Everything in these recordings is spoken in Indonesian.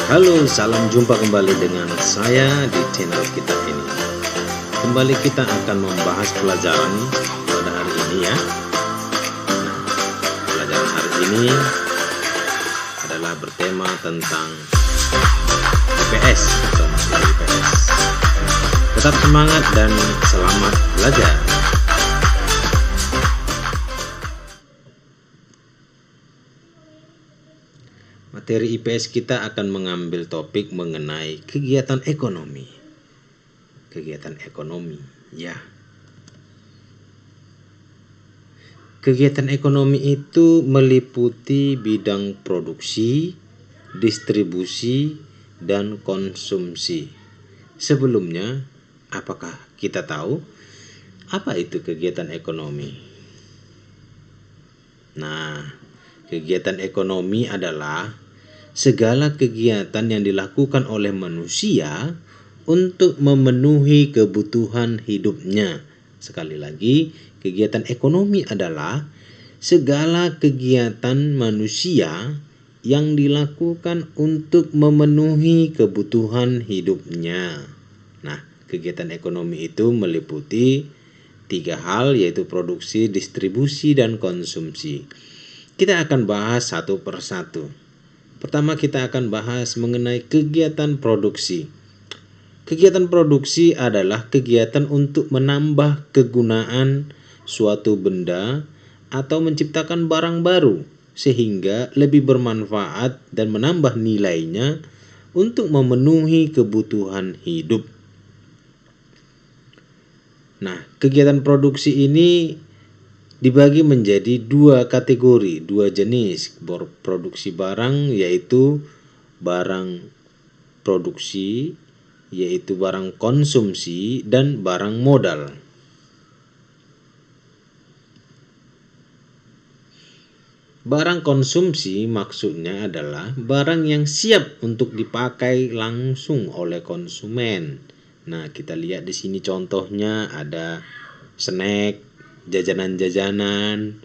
Halo, salam jumpa kembali dengan saya di channel kita ini. Kembali kita akan membahas pelajaran pada hari ini ya. Nah, pelajaran hari ini adalah bertema tentang IPS atau materi IPS. Tetap semangat dan selamat belajar. Materi IPS kita akan mengambil topik mengenai kegiatan ekonomi. Kegiatan ekonomi, ya. Kegiatan ekonomi itu meliputi bidang produksi, distribusi, dan konsumsi. Sebelumnya, apakah kita tahu apa itu kegiatan ekonomi? Nah, kegiatan ekonomi adalah segala kegiatan yang dilakukan oleh manusia untuk memenuhi kebutuhan hidupnya. Sekali lagi, kegiatan ekonomi adalah segala kegiatan manusia yang dilakukan untuk memenuhi kebutuhan hidupnya. Nah, kegiatan ekonomi itu meliputi 3 hal, yaitu produksi, distribusi, dan konsumsi. Kita akan bahas satu persatu. Pertama, kita akan bahas mengenai kegiatan produksi. Kegiatan produksi adalah kegiatan untuk menambah kegunaan suatu benda atau menciptakan barang baru sehingga lebih bermanfaat dan menambah nilainya untuk memenuhi kebutuhan hidup. Nah, kegiatan produksi ini dibagi menjadi 2 kategori, 2 jenis produksi barang, yaitu barang produksi, yaitu barang konsumsi, dan barang modal. Barang konsumsi maksudnya adalah barang yang siap untuk dipakai langsung oleh konsumen. Nah, kita lihat di sini contohnya ada snack, jajanan-jajanan,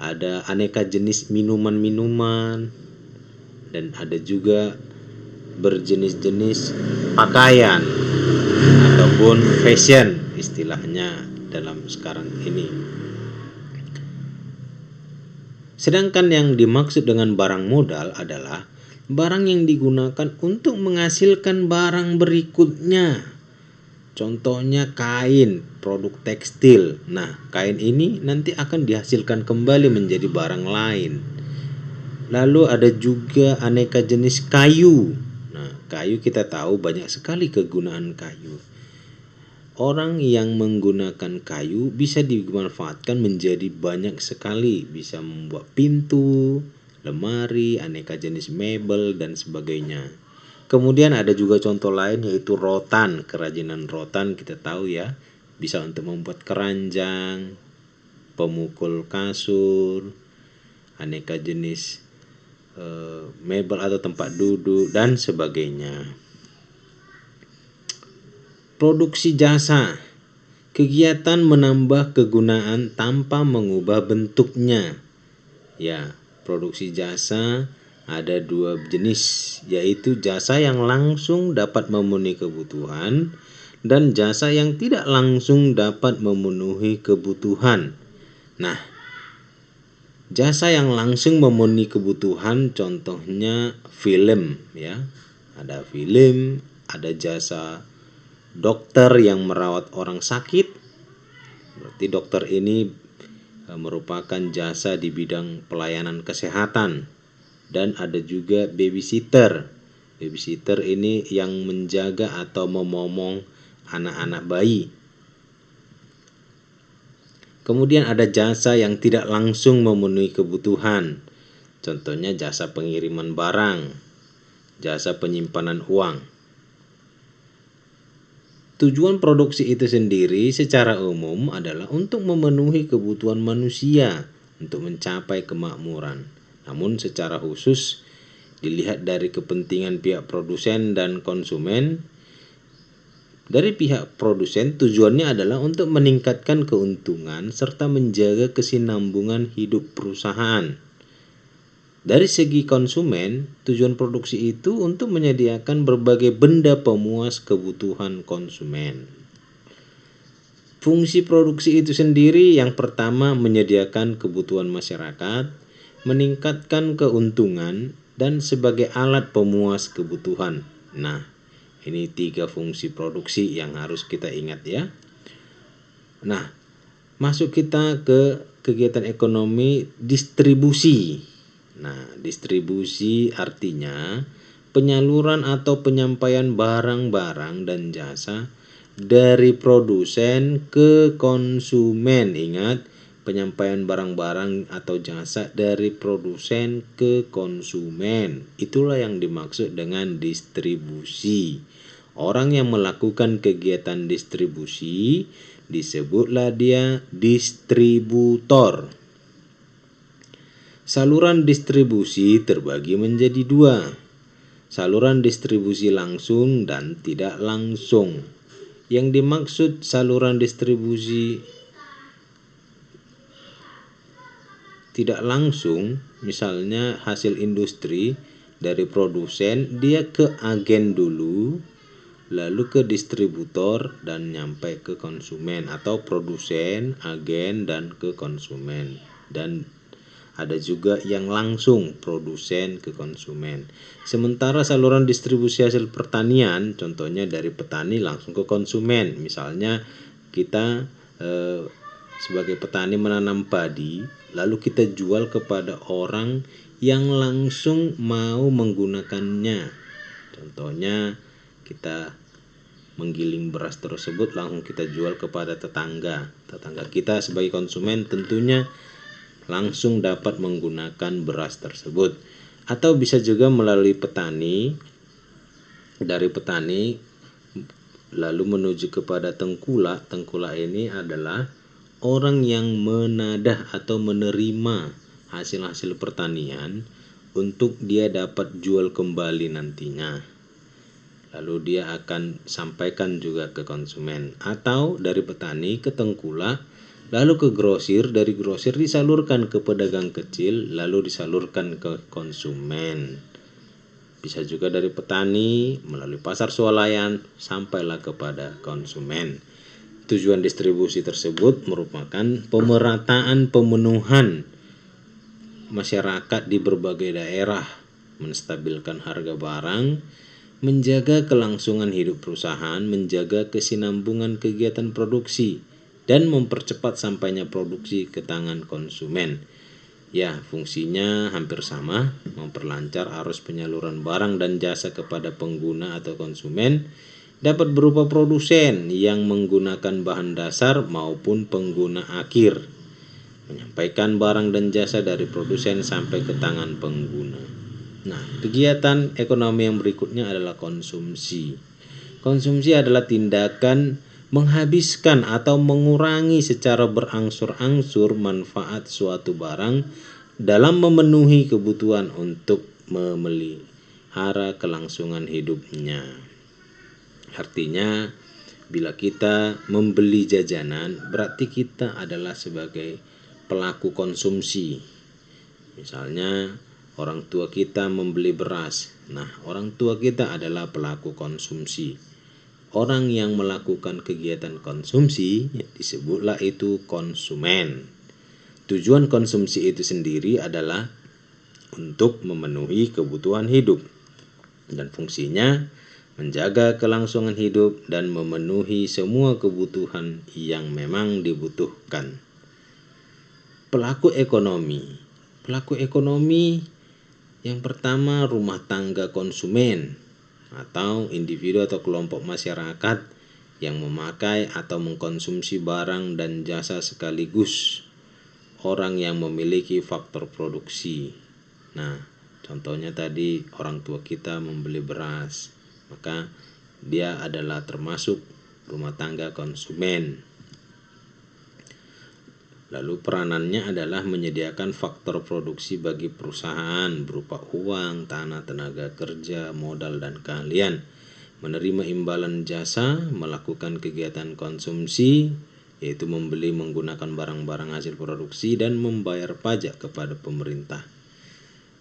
ada aneka jenis minuman-minuman, dan ada juga berjenis-jenis pakaian ataupun fashion istilahnya dalam sekarang ini. Sedangkan yang dimaksud dengan barang modal adalah barang yang digunakan untuk menghasilkan barang berikutnya. Contohnya kain, produk tekstil. Nah, kain ini nanti akan dihasilkan kembali menjadi barang lain. Lalu ada juga aneka jenis kayu. Nah, kayu kita tahu banyak sekali kegunaan kayu. Orang yang menggunakan kayu bisa dimanfaatkan menjadi banyak sekali. Bisa membuat pintu, lemari, aneka jenis mebel, dan sebagainya. Kemudian ada juga contoh lain, yaitu rotan. Kerajinan rotan kita tahu ya, bisa untuk membuat keranjang, pemukul kasur, aneka jenis mebel atau tempat duduk, dan sebagainya. Produksi jasa, kegiatan menambah kegunaan tanpa mengubah bentuknya. Ya, produksi jasa ada 2 jenis, yaitu jasa yang langsung dapat memenuhi kebutuhan dan jasa yang tidak langsung dapat memenuhi kebutuhan. Nah, jasa yang langsung memenuhi kebutuhan contohnya film ya. Ada film, ada jasa dokter yang merawat orang sakit. Berarti dokter ini merupakan jasa di bidang pelayanan kesehatan. Dan ada juga babysitter. Babysitter ini yang menjaga atau memomong anak-anak bayi. Kemudian ada jasa yang tidak langsung memenuhi kebutuhan. Contohnya jasa pengiriman barang, jasa penyimpanan uang. Tujuan produksi itu sendiri secara umum adalah untuk memenuhi kebutuhan manusia untuk mencapai kemakmuran. Namun secara khusus dilihat dari kepentingan pihak produsen dan konsumen. Dari pihak produsen tujuannya adalah untuk meningkatkan keuntungan serta menjaga kesinambungan hidup perusahaan. Dari segi konsumen, tujuan produksi itu untuk menyediakan berbagai benda pemuas kebutuhan konsumen. Fungsi produksi itu sendiri yang pertama menyediakan kebutuhan masyarakat, meningkatkan keuntungan, dan sebagai alat pemuas kebutuhan. Nah, ini 3 fungsi produksi yang harus kita ingat ya. Nah, masuk kita ke kegiatan ekonomi distribusi. Nah, distribusi artinya penyaluran atau penyampaian barang-barang dan jasa dari produsen ke konsumen. Ingat, penyampaian barang-barang atau jasa dari produsen ke konsumen. Itulah yang dimaksud dengan distribusi. Orang yang melakukan kegiatan distribusi disebutlah dia distributor. Saluran distribusi terbagi menjadi 2. Saluran distribusi langsung dan tidak langsung. Yang dimaksud saluran distribusi tidak langsung, misalnya hasil industri dari produsen, dia ke agen dulu, lalu ke distributor dan nyampe ke konsumen, atau produsen, agen, dan ke konsumen. Dan ada juga yang langsung produsen ke konsumen. Sementara saluran distribusi hasil pertanian, contohnya dari petani langsung ke konsumen. Misalnya kita sebagai petani menanam padi, lalu kita jual kepada orang yang langsung mau menggunakannya. Contohnya kita menggiling beras tersebut langsung kita jual kepada tetangga. Tetangga kita sebagai konsumen tentunya langsung dapat menggunakan beras tersebut. Atau bisa juga melalui petani, dari petani lalu menuju kepada tengkulak. Tengkulak ini adalah orang yang menadah atau menerima hasil-hasil pertanian untuk dia dapat jual kembali nantinya. Lalu dia akan sampaikan juga ke konsumen. Atau dari petani ke tengkulak, lalu ke grosir, dari grosir disalurkan ke pedagang kecil, lalu disalurkan ke konsumen. Bisa juga dari petani melalui pasar swalayan sampailah kepada konsumen. Tujuan distribusi tersebut merupakan pemerataan pemenuhan masyarakat di berbagai daerah, menstabilkan harga barang, menjaga kelangsungan hidup perusahaan, menjaga kesinambungan kegiatan produksi, dan mempercepat sampainya produksi ke tangan konsumen. Ya, fungsinya hampir sama, memperlancar arus penyaluran barang dan jasa kepada pengguna atau konsumen, dapat berupa produsen yang menggunakan bahan dasar maupun pengguna akhir, menyampaikan barang dan jasa dari produsen sampai ke tangan pengguna. Nah, kegiatan ekonomi yang berikutnya adalah konsumsi. Konsumsi adalah tindakan menghabiskan atau mengurangi secara berangsur-angsur manfaat suatu barang dalam memenuhi kebutuhan untuk memelihara kelangsungan hidupnya. Artinya, bila kita membeli jajanan, berarti kita adalah sebagai pelaku konsumsi. Misalnya, orang tua kita membeli beras. Nah, orang tua kita adalah pelaku konsumsi. Orang yang melakukan kegiatan konsumsi disebutlah itu konsumen. Tujuan konsumsi itu sendiri adalah untuk memenuhi kebutuhan hidup, dan fungsinya menjaga kelangsungan hidup dan memenuhi semua kebutuhan yang memang dibutuhkan. Pelaku ekonomi. Pelaku ekonomi yang pertama rumah tangga konsumen, atau individu atau kelompok masyarakat yang memakai atau mengkonsumsi barang dan jasa sekaligus. Orang yang memiliki faktor produksi. Nah, contohnya tadi orang tua kita membeli beras, maka dia adalah termasuk rumah tangga konsumen. Lalu peranannya adalah menyediakan faktor produksi bagi perusahaan berupa uang, tanah, tenaga kerja, modal, dan keahlian. Menerima imbalan jasa, melakukan kegiatan konsumsi, yaitu membeli menggunakan barang-barang hasil produksi, dan membayar pajak kepada pemerintah.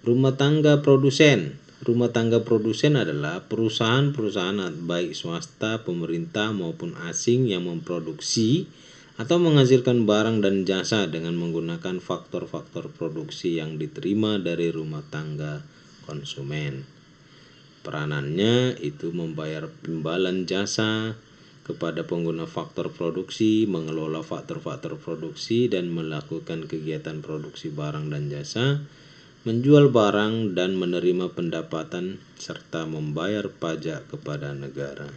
Rumah tangga produsen. Rumah tangga produsen adalah perusahaan-perusahaan baik swasta, pemerintah maupun asing yang memproduksi atau menghasilkan barang dan jasa dengan menggunakan faktor-faktor produksi yang diterima dari rumah tangga konsumen. Peranannya itu membayar imbalan jasa kepada pengguna faktor produksi, mengelola faktor-faktor produksi dan melakukan kegiatan produksi barang dan jasa, menjual barang dan menerima pendapatan serta membayar pajak kepada negara.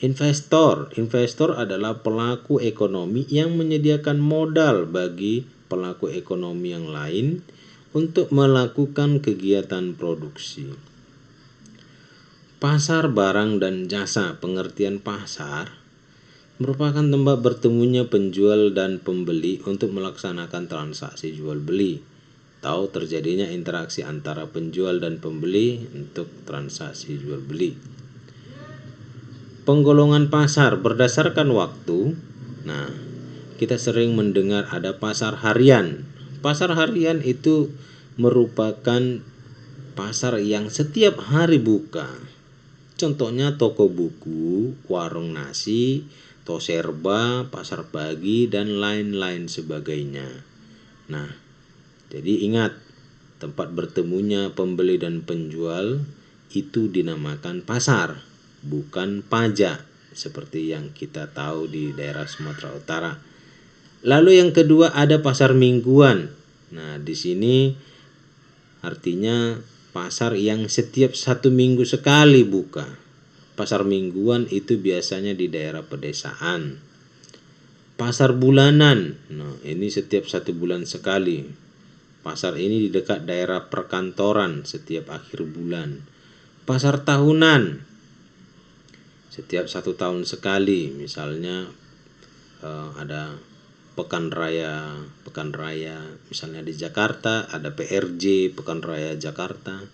Investor adalah pelaku ekonomi yang menyediakan modal bagi pelaku ekonomi yang lain untuk melakukan kegiatan produksi. Pasar barang dan jasa. Pengertian pasar merupakan tempat bertemunya penjual dan pembeli untuk melaksanakan transaksi jual beli atau terjadinya interaksi antara penjual dan pembeli untuk transaksi jual beli. Penggolongan pasar berdasarkan waktu. Nah, kita sering mendengar ada pasar harian. Pasar harian itu merupakan pasar yang setiap hari buka. Contohnya toko buku, warung nasi, toserba, pasar pagi, dan lain-lain sebagainya. Nah, jadi ingat, tempat bertemunya pembeli dan penjual itu dinamakan pasar, bukan pajak seperti yang kita tahu di daerah Sumatera Utara. Lalu yang kedua ada pasar mingguan. Nah, di sini artinya pasar yang setiap 1 minggu sekali buka. Pasar mingguan itu biasanya di daerah pedesaan. Pasar bulanan. Nah, ini setiap 1 bulan sekali. Pasar ini di dekat daerah perkantoran setiap akhir bulan. Pasar tahunan setiap 1 tahun sekali. Misalnya ada pekan raya misalnya di Jakarta ada PRJ, Pekan Raya Jakarta.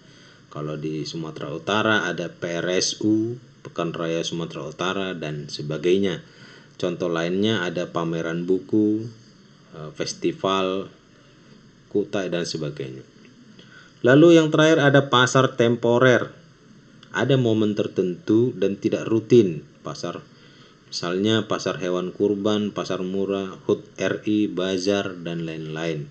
Kalau di Sumatera Utara ada PRSU, Pekan Raya Sumatera Utara, dan sebagainya. Contoh lainnya ada pameran buku, festival Kutai, dan sebagainya. Lalu yang terakhir ada pasar temporer. Ada momen tertentu dan tidak rutin. Misalnya pasar hewan kurban, pasar murah, HUT RI, bazar, dan lain-lain.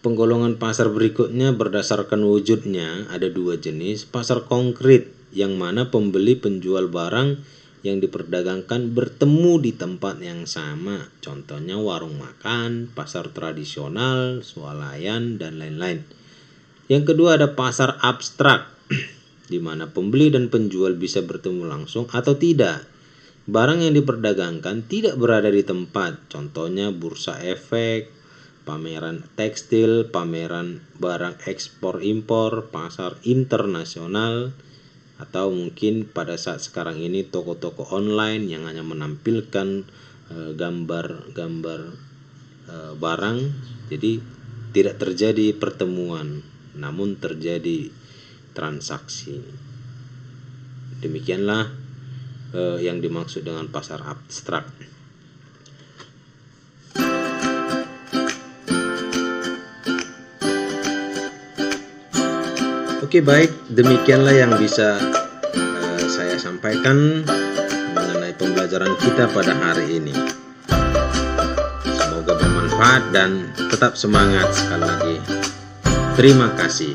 Penggolongan pasar berikutnya berdasarkan wujudnya ada 2 jenis. Pasar konkret, yang mana pembeli penjual barang yang diperdagangkan bertemu di tempat yang sama. Contohnya warung makan, pasar tradisional, swalayan, dan lain-lain. Yang kedua ada pasar abstrak, di mana pembeli dan penjual bisa bertemu langsung atau tidak. Barang yang diperdagangkan tidak berada di tempat. Contohnya bursa efek, pameran tekstil, pameran barang ekspor impor, pasar internasional, atau mungkin pada saat sekarang ini toko-toko online yang hanya menampilkan gambar-gambar barang. Jadi tidak terjadi pertemuan, namun terjadi transaksi. Demikianlah yang dimaksud dengan pasar abstrak. Oke, baik, demikianlah yang bisa saya sampaikan mengenai pembelajaran kita pada hari ini. Semoga bermanfaat dan tetap semangat sekali lagi. Terima kasih.